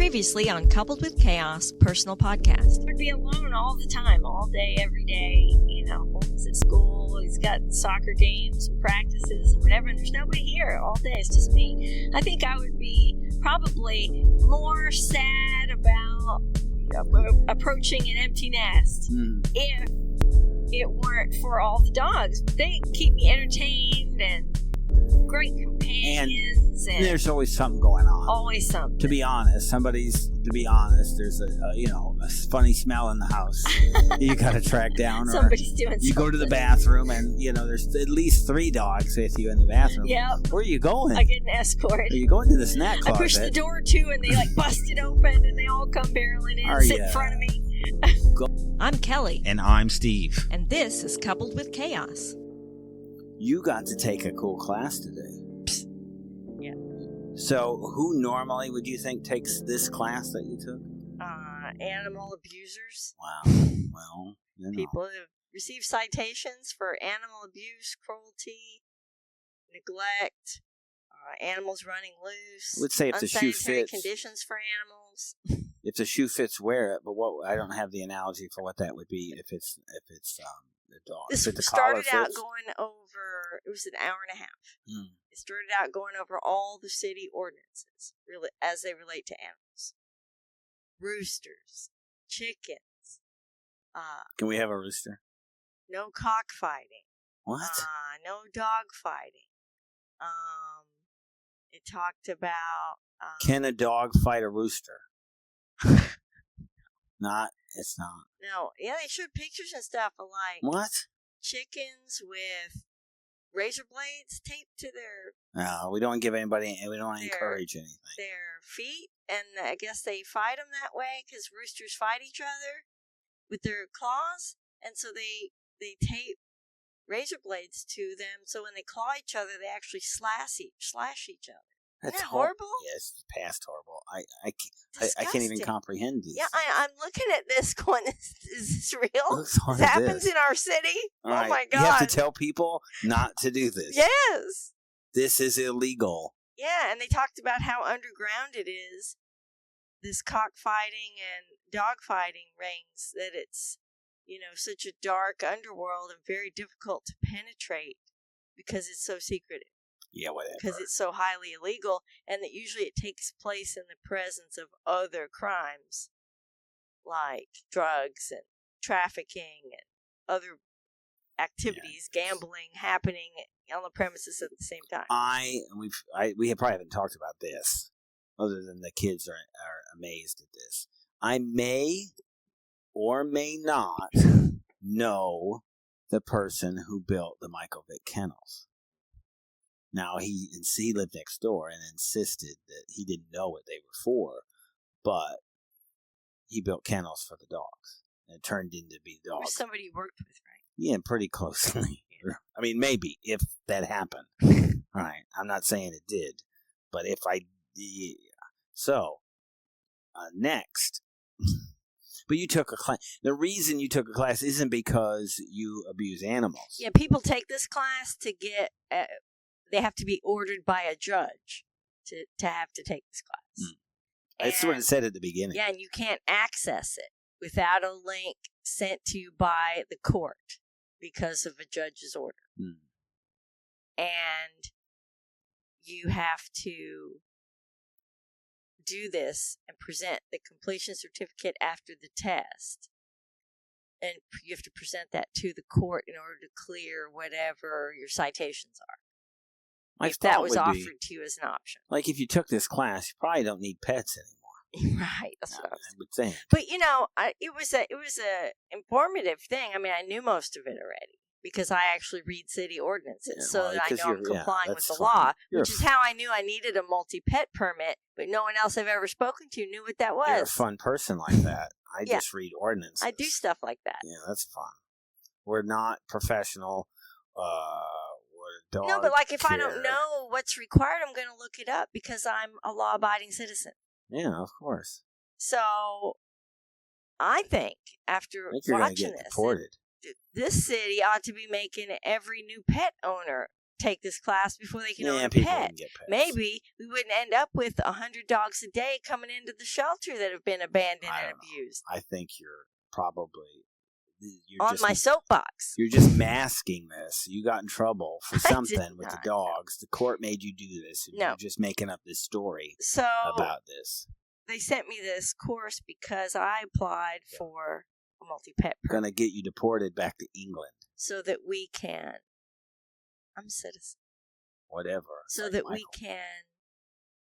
Previously on Coupled with Chaos Personal Podcast. He would be alone all the time, all day, every day. You know, he's at school, he's got soccer games and practices and whatever, and there's nobody here all day. It's just me. I think I would be probably more sad about approaching an empty nest if it weren't for all the dogs. They keep me entertained and great companions. And there's always something going on. Always something. To be honest, there's a funny smell in the house you got to track down. Somebody's doing something. You go to the bathroom and, there's at least 3 dogs with you in the bathroom. Yep. Where are you going? I get an escort. Are you going to the snack closet? I push the door too, and they bust it open, and they all come barreling in and sit in front of me. I'm Kelly. And I'm Steve. And this is Coupled with Chaos. You got to take a cool class today. Psst. Yeah. So, who normally would you think takes this class that you took? Animal abusers. Wow. Well, People who receive citations for animal abuse, cruelty, neglect, animals running loose. I would say if the shoe fits. Conditions for animals. If the shoe fits, wear it. But I don't have the analogy for what that would be if it's the dog. This if the started collar out fits. going over. It was an hour and a half. Mm. It started out going over all the city ordinances, really, as they relate to animals. Roosters, chickens. Can we have a rooster? No cockfighting. What? No dog fighting. It talked about. Can a dog fight a rooster? It's not. No, yeah, they showed pictures and stuff of what? Chickens with razor blades taped to their. No, we don't give anybody. We don't encourage anything. Their feet, and I guess they fight them that way because roosters fight each other with their claws, and so they tape razor blades to them, so when they claw each other, they actually slash each other. That's Isn't that horrible? Yes, past horrible. I can't even comprehend these. Yeah, I'm looking at this going, is this real? This happens in our city? All right. My God. You have to tell people not to do this. Yes. This is illegal. Yeah, and they talked about how underground it is, this cockfighting and dogfighting rings, that it's, such a dark underworld and very difficult to penetrate because it's so secretive. Yeah, whatever. Because it's so highly illegal, and that usually it takes place in the presence of other crimes, like drugs and trafficking and other activities, gambling happening on the premises at the same time. We probably haven't talked about this, other than the kids are amazed at this. I may or may not know the person who built the Michael Vick kennels. Now, he lived next door and insisted that he didn't know what they were for, but he built kennels for the dogs. And it turned into be dogs. Or somebody you worked with, right? Yeah, pretty closely. I mean, maybe, if that happened. Right. I'm not saying it did, but if I did. So, next. But you took a class. The reason you took a class isn't because you abuse animals. Yeah, people take this class to get... they have to be ordered by a judge to have to take this class. That's what it said at the beginning. Yeah, and you can't access it without a link sent to you by the court because of a judge's order. And you have to do this and present the completion certificate after the test. And you have to present that to the court in order to clear whatever your citations are. If that was offered to you as an option. Like if you took this class, you probably don't need pets anymore. Right, that's what I would think. But it was a informative thing. I mean, I knew most of it already because I actually read city ordinances, so that I know I'm complying with the law. Which is how I knew I needed a multi-pet permit, but no one else I've ever spoken to knew what that was. You're a fun person like that. I just read ordinances. I do stuff like that. Yeah, that's fun. We're not professional. No, but if I don't know what's required, I'm going to look it up because I'm a law-abiding citizen. Yeah, of course. So, I think after watching this, deported. This city ought to be making every new pet owner take this class before they can own a people pet. wouldn't get pets. Maybe we wouldn't end up with 100 dogs a day coming into the shelter that have been abandoned and abused. I think you're probably on my soapbox. You're just masking this. You got in trouble for something with the dogs. The court made you do this. And you're just making up this story about this. They sent me this course because I applied for a multi-pet permit. Going to get you deported back to England. So that we can... I'm a citizen. Whatever. So that we can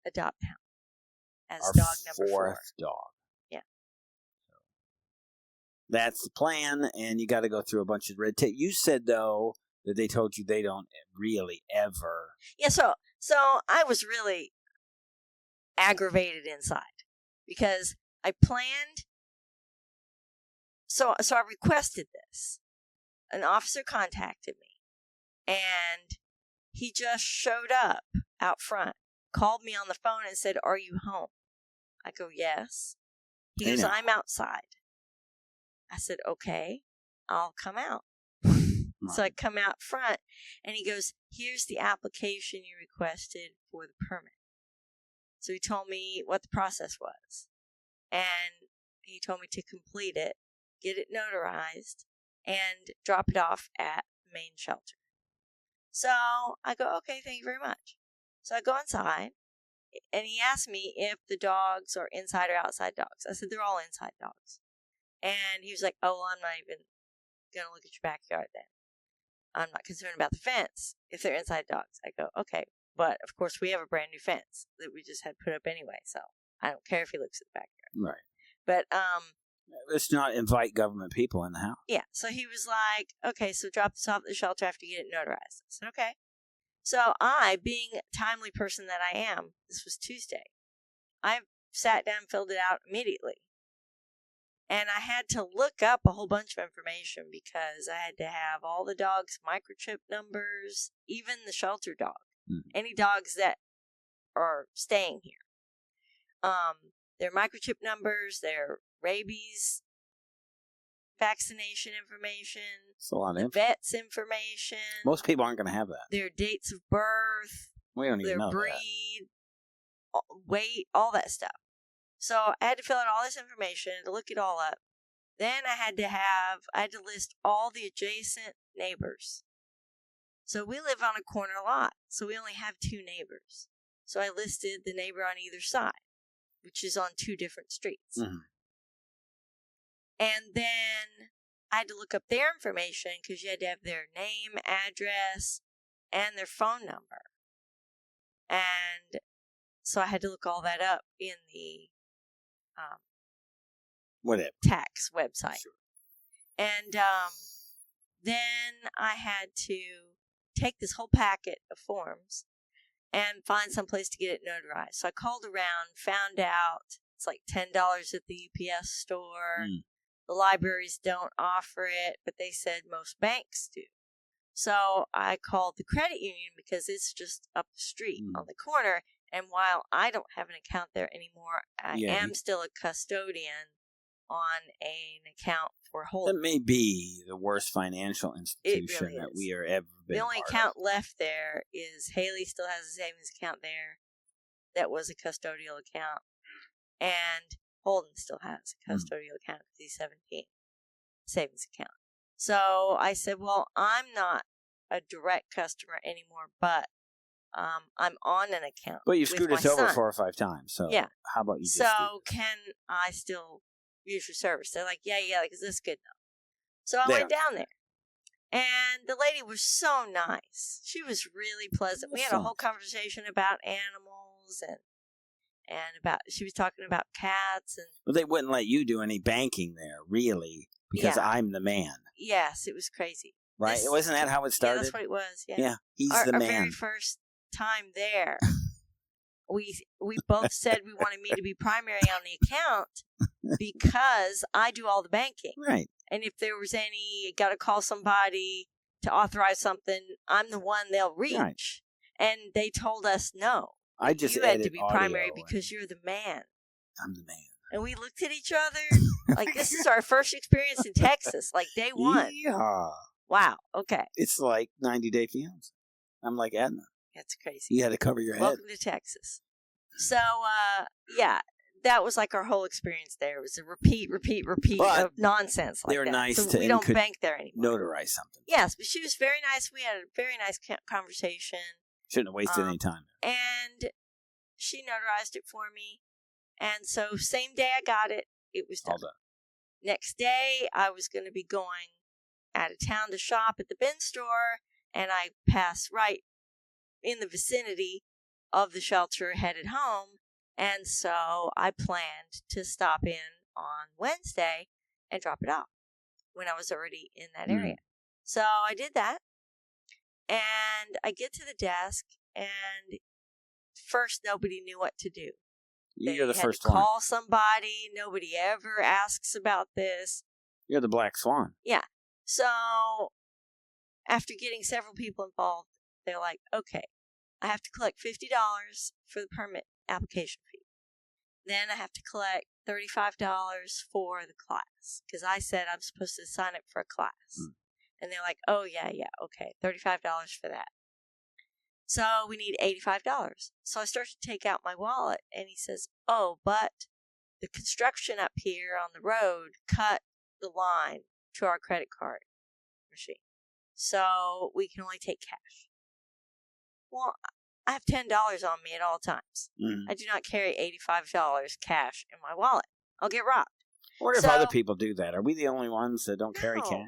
adopt him as our dog number 4. Fourth dog. Yeah. So that's the plan, and you got to go through a bunch of red tape. You said, though, that they told you they don't really ever... Yeah, so I was really aggravated inside because I planned... So I requested this. An officer contacted me. And he just showed up out front, called me on the phone and said, "Are you home?" I go, "Yes." He goes, "I'm outside." I said, "Okay, I'll come out." So I come out front and he goes, "Here's the application you requested for the permit." So he told me what the process was. And he told me to complete it, get it notarized, and drop it off at the main shelter. So I go, "Okay, thank you very much." So I go inside, and he asked me if the dogs are inside or outside dogs. I said, "They're all inside dogs." And he was like, "Oh, well, I'm not even going to look at your backyard then. I'm not concerned about the fence if they're inside dogs." I go, "Okay, but of course we have a brand new fence that we just had put up anyway, so I don't care if he looks at the backyard." Right. But, let's not invite government people in the house. Yeah, so he was like, "Okay, so drop this off at the shelter after you get it notarized." I said, "Okay." So I, being a timely person that I am, this was Tuesday, I sat down and filled it out immediately. And I had to look up a whole bunch of information because I had to have all the dogs' microchip numbers, even the shelter dog, any dogs that are staying here. Their microchip numbers, their rabies vaccination information, it's a lot of vets information. Most people aren't going to have that. Their dates of birth, we don't even know their breed, weight, all that stuff. So I had to fill out all this information to look it all up. Then I had to list all the adjacent neighbors. So we live on a corner lot, so we only have 2 neighbors. So I listed the neighbor on either side, which is on 2 different streets. Mm-hmm. And then I had to look up their information because you had to have their name, address, and their phone number. And so I had to look all that up in the tax website. Sure. And then I had to take this whole packet of forms and find some place to get it notarized. So I called around, found out it's like $10 at the UPS store. The libraries don't offer it, but they said most banks do. So I called the credit union because it's just up the street on the corner. And while I don't have an account there anymore, I am still a custodian on an account for hoarder. That may be the worst financial institution really that is. we are ever been. The only account left there is Haley still has a savings account there. That was a custodial account. And Holden still has a custodial account because he's 17. Savings account. So I said, well, I'm not a direct customer anymore, but I'm on an account. But you've screwed us over 4 or 5 times. So how about you just do So can I still use your service? They're like, yeah, because this is good enough. So I went down there. And the lady was so nice. She was really pleasant. We had a whole conversation about animals and about, she was talking about cats. And well, they wouldn't let you do any banking there, really, because I'm the man. Yes, it was crazy. Right? Wasn't that how it started? Yeah, that's what it was. Yeah, he's the man. Our very first time there, we both said we wanted me to be primary on the account because I do all the banking. Right. And if there was got to call somebody to authorize something, I'm the one they'll reach. Right. And they told us no. I just you had to be primary because you're the man. I'm the man. And we looked at each other like this is our first experience in Texas, like day one. Yeah. Wow. Okay. It's like 90 Day Fiancé. I'm like Edna. That's crazy. You had to cover your head. Welcome to Texas. So, yeah, that was like our whole experience there. It was a repeat But of nonsense like they were that. nice so to we and don't could bank there anymore. notarize something. Yes, but she was very nice. We had a very nice conversation. Shouldn't have wasted any time. And she notarized it for me. And so same day I got it, it was done. All done. Next day, I was going to be going out of town to shop at the bin store, and I passed right in the vicinity of the shelter headed home. And so I planned to stop in on Wednesday and drop it off when I was already in that area. So I did that. And I get to the desk, and first nobody knew what to do. You're the They first had to one. call somebody. Nobody ever asks about this. You're the black swan. Yeah. So after getting several people involved, they're like, okay, I have to collect $50 for the permit application fee. Then I have to collect $35 for the class because I said I'm supposed to sign up for a class. And they're like, oh, yeah, okay, $35 for that. So we need $85. So I start to take out my wallet, and he says, oh, but the construction up here on the road cut the line to our credit card machine. So we can only take cash. Well, I have $10 on me at all times. I do not carry $85 cash in my wallet. I'll get robbed. I wonder if other people do that. Are we the only ones that don't carry cash?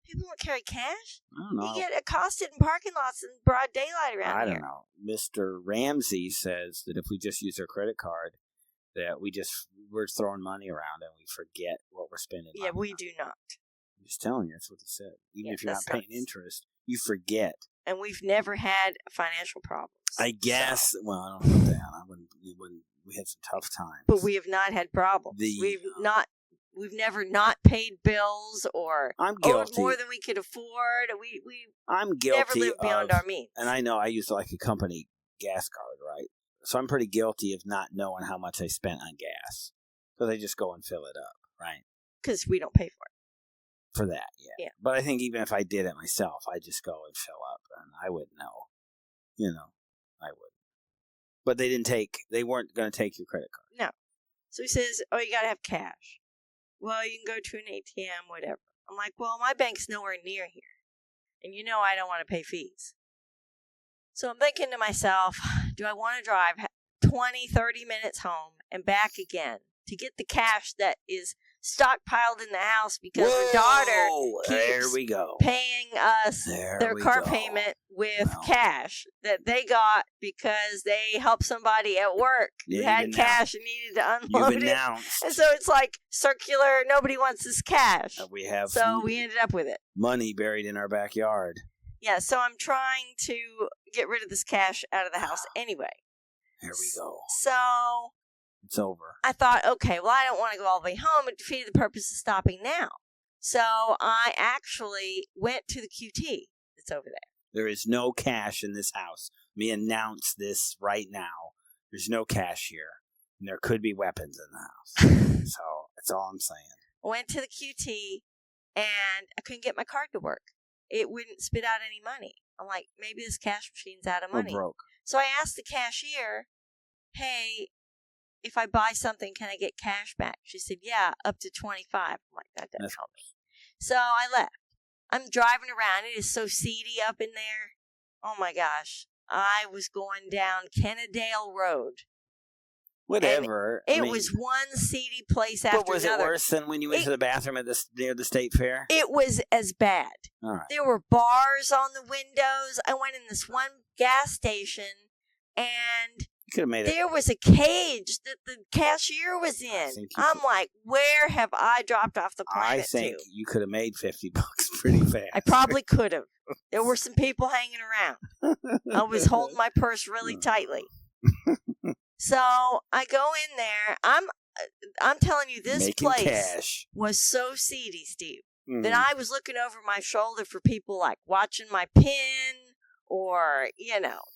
People don't carry cash? I don't know. You get accosted in parking lots in broad daylight around here. I don't know. Mr. Ramsey says that if we just use our credit card, that we're throwing money around and we forget what we're spending. Yeah, we do not. I'm just telling you, that's what he said. Even if you're not that's paying interest, you forget. And we've never had financial problems. I guess. So. Well, I don't know about that. We had some tough times. But we have not had problems. We've never not paid bills or owed more than we could afford. I'm guilty. Never lived beyond our means. And I know I used like a company gas card, right? So I'm pretty guilty of not knowing how much I spent on gas. So they just go and fill it up, right? Because we don't pay for it. For that, yeah. But I think even if I did it myself, I'd just go and fill up, and I wouldn't know. I wouldn't. But they weren't going to take your credit card. No. So he says, oh, you got to have cash. Well, you can go to an ATM, whatever. I'm like, well, my bank's nowhere near here. And I don't want to pay fees. So I'm thinking to myself, do I want to drive 20, 30 minutes home and back again to get the cash that is stockpiled in the house because our daughter keeps paying us their car payment with cash that they got because they helped somebody at work who had cash and needed to unload it. And so it's like circular, nobody wants this cash. So we ended up with it. Money buried in our backyard. Yeah, so I'm trying to get rid of this cash out of the house anyway. Here we go. So it's over. I thought, okay, well, I don't want to go all the way home. It defeated the purpose of stopping now. So I actually went to the QT that's over there. There is no cash in this house. Let me announce this right now. There's no cash here. And there could be weapons in the house. So that's all I'm saying. I went to the QT, and I couldn't get my card to work. It wouldn't spit out any money. I'm like, maybe this cash machine's out of money. We're broke. So I asked the cashier, hey, if I buy something, can I get cash back? She said, yeah, up to $25. I'm like, that doesn't help me. So I left. I'm driving around. It is so seedy up in there. Oh, my gosh. I was going down Kennedale Road. Whatever. It was one seedy place after another. But was it worse than when you went to the bathroom near the state fair? It was as bad. All right. There were bars on the windows. I went in this one gas station, and you could have made there was a cage that the cashier was in. I'm like, where have I dropped off the planet I think you could have made $50 pretty fast. I probably could have. There were some people hanging around. I was holding my purse really tightly. So I go in there. I'm telling you, this place was so seedy, Steve, that I was looking over my shoulder for people like watching my pin or,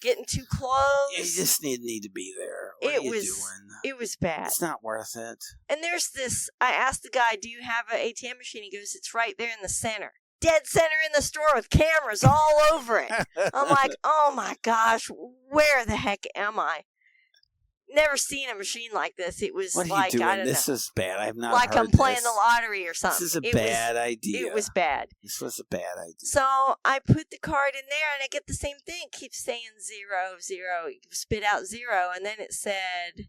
getting too close. You just need to be there. What are you doing? It was bad. It's not worth it. And there's this, I asked the guy, do you have an ATM machine? He goes, it's right there in the center. dead center in the store with cameras all over it. I'm like, oh my gosh, where the heck am I? Never seen a machine like this. It was what are like, you doing? I don't This know. is bad. I've not like heard I'm playing this. the lottery or something. This is a bad idea. It was bad. This was a bad idea. So I put the card in there and I get the same thing. It keeps saying 0, 0. Spit out 0. And then it said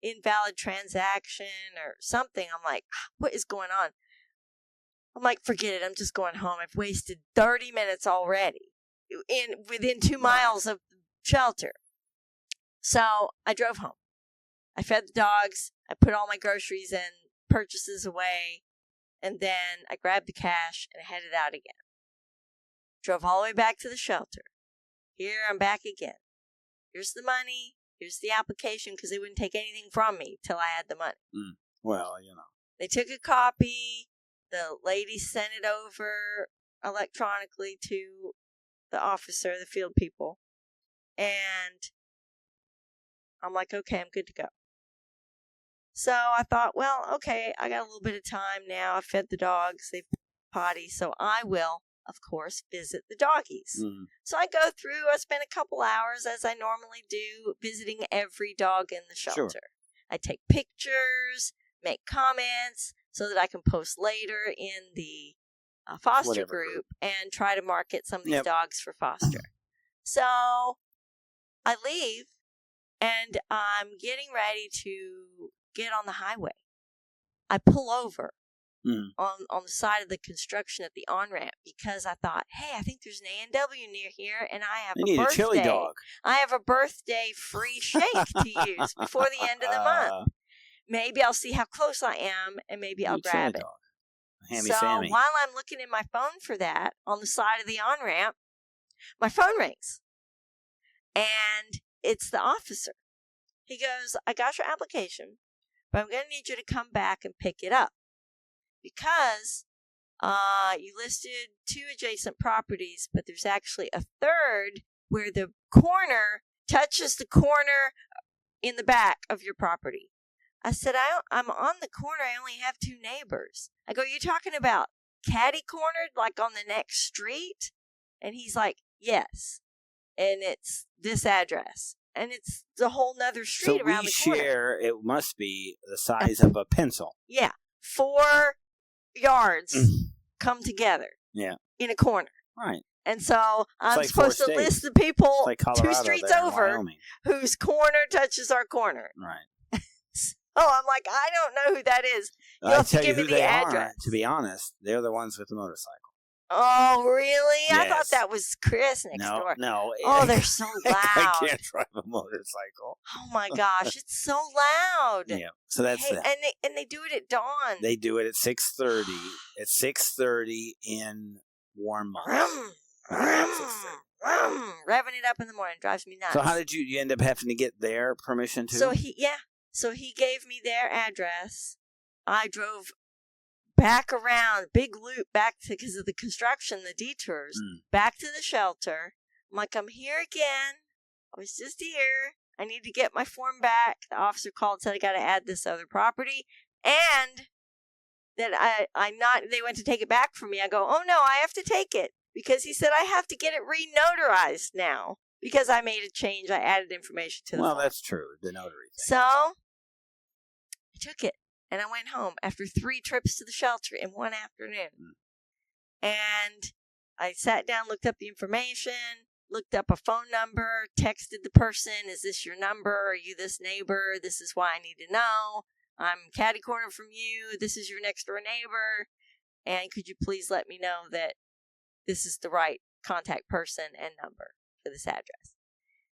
invalid transaction or something. I'm like, what is going on? I'm like, forget it. I'm just going home. I've wasted 30 minutes already within 2 miles of the shelter. So I drove home. I fed the dogs. I put all my groceries and purchases away. And then I grabbed the cash and I headed out again. Drove all the way back to the shelter. Here I'm back again. Here's the money. Here's the application because they wouldn't take anything from me till I had the money. Well, you know. They took a copy. The lady sent it over electronically to the officer, the field people. And I'm like, okay, I'm good to go. So I thought, well, okay, I got a little bit of time now. I fed the dogs. They've potty. So I will, of course, visit the doggies. So I go through. I spend a couple hours, as I normally do, visiting every dog in the shelter. Sure. I take pictures, make comments, so that I can post later in the foster group and try to market some of these dogs for foster. So I leave, and I'm getting ready to get on the highway. I pull over on the side of the construction at the on-ramp because I thought, hey, I think there's an A&W near here, and I have a birthday. A chili dog. I have a birthday free shake to use before the end of the month. Maybe I'll see how close I am, and maybe I'll grab it. Sammy. While I'm looking in my phone for that, on the side of the on-ramp, my phone rings. And it's the officer. He goes, I got your application, but I'm going to need you to come back and pick it up. Because you listed 2 adjacent properties, but there's actually a third where the corner touches the corner in the back of your property. I said, I'm on the corner. I only have 2 neighbors. I go, you talking about catty-cornered, like on the next street? And he's like, yes. And it's this address. And it's the whole nother street around the corner. So we share, it must be the size of a pencil. Yeah. 4 yards come together in a corner. Right. And so I'm supposed to list the people like Colorado, 2 streets over whose corner touches our corner. Right. Oh, I'm like, I don't know who that is. You'll have to give me the address. To be honest, they're the ones with the motorcycle. Oh, really? Yes. I thought that was Chris next door. No. Oh, they're so loud. I can't drive a motorcycle. Oh, my gosh. It's so loud. Yeah. So that's it. And they do it at dawn. They do it at 6:30. At 6:30 in warm months. Revving it up in the morning drives me nuts. So how did you end up having to get their permission too? So he gave me their address. I drove back around, big loop back to, because of the construction, the detours, back to the shelter. I'm like, I'm here again. I was just here. I need to get my form back. The officer called and said I got to add this other property. And that they went to take it back from me. I go, oh no, I have to take it. Because he said I have to get it re-notarized now. Because I made a change. I added information to the form. That's true. The notary thing. So I took it. And I went home after 3 trips to the shelter in one afternoon. And I sat down, looked up the information, looked up a phone number, texted the person, is this your number? Are you this neighbor? This is why I need to know. I'm catty corner from you. This is your next door neighbor. And could you please let me know that this is the right contact person and number for this address?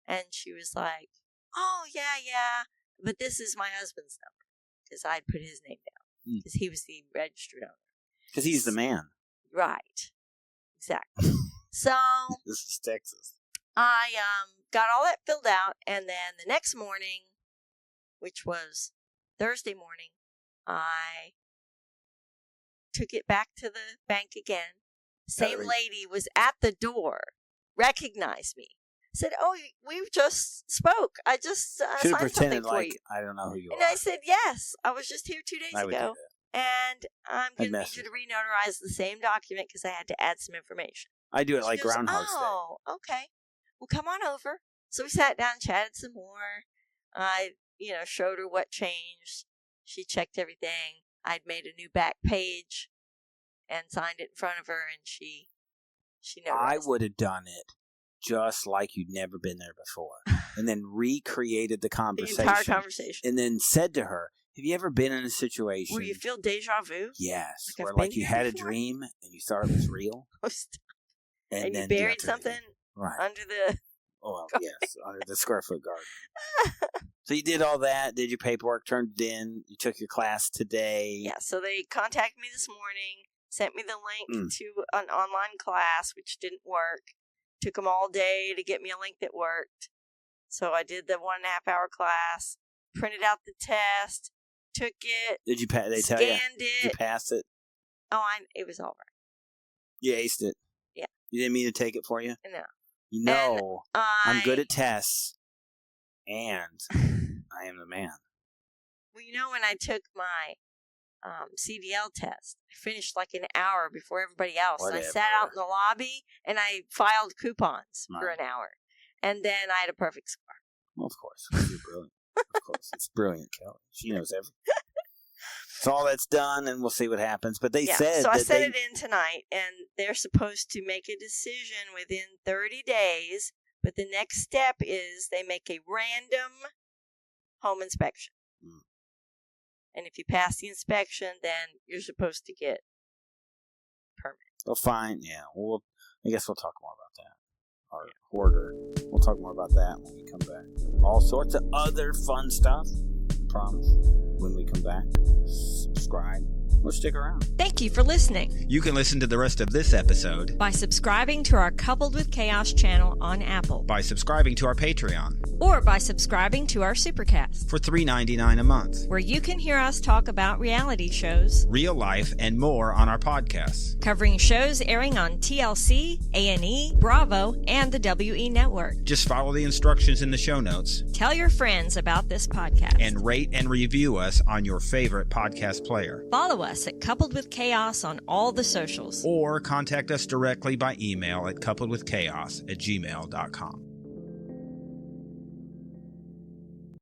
And she was like, oh, yeah, but this is my husband's number. Because I'd put his name down. Because he was the registered owner. Because he's the man. Right. Exactly. So. This is Texas. I got all that filled out. And then the next morning, which was Thursday morning, I took it back to the bank again. Same lady was at the door, recognized me. Said, oh, we just spoke. I just signed something for you. I don't know who you are. And I said, yes, I was just here 2 days ago. and I'm going to need messed you to renotarize the same document because I had to add some information. I do it She like goes, Groundhog's Day. oh, okay. Well, come on over. So we sat down, chatted some more. I, showed her what changed. She checked everything. I'd made a new back page and signed it in front of her, and she noticed. I would have done it just like you'd never been there before, and then recreated the conversation. The entire conversation. And then said to her, have you ever been in a situation where you feel deja vu? Yes. Like where I've been you here had a before? dream and you thought it was real? And then you buried got to something everything. Right. under the... Oh, yes, under the square foot garden. So you did all that, did your paperwork, turned it in, you took your class today. Yeah, so they contacted me this morning, sent me the link to an online class, which didn't work. Took them all day to get me a link that worked. So I did the 1.5 hour class, printed out the test, took it. Did you pass? They tell scanned you? it. Did you pass it? Oh, it was all right. You aced it? Yeah. You didn't mean to take it for you? No. You know, I'm good at tests, and I am the man. Well, when I took my CDL test, I finished like an hour before everybody else. And I sat out in the lobby, and I filed coupons for an hour. And then I had a perfect score. Well, of course. You're brilliant. Of course. It's brilliant, Kelly. She knows everything. So all that's done, and we'll see what happens. But they said so I that sent it in tonight, and they're supposed to make a decision within 30 days. But the next step is they make a random home inspection. And if you pass the inspection, then you're supposed to get permit. Well, fine. Yeah. Well, I guess we'll talk more about that. Our hoarder. We'll talk more about that when we come back. All sorts of other fun stuff. I promise. When we come back, subscribe or stick around. Thank you for listening. You can listen to the rest of this episode by subscribing to our Coupled with Chaos channel on Apple, by subscribing to our Patreon, or by subscribing to our Supercast for $3.99 a month, where you can hear us talk about reality shows, real life, and more on our podcasts, covering shows airing on TLC, A&E, Bravo, and the WE Network. Just follow the instructions in the show notes. Tell your friends about this podcast. And rate and review us on your favorite podcast player. Follow us at Coupled with Chaos on all the socials. Or contact us directly by email at coupledwithchaos@gmail.com.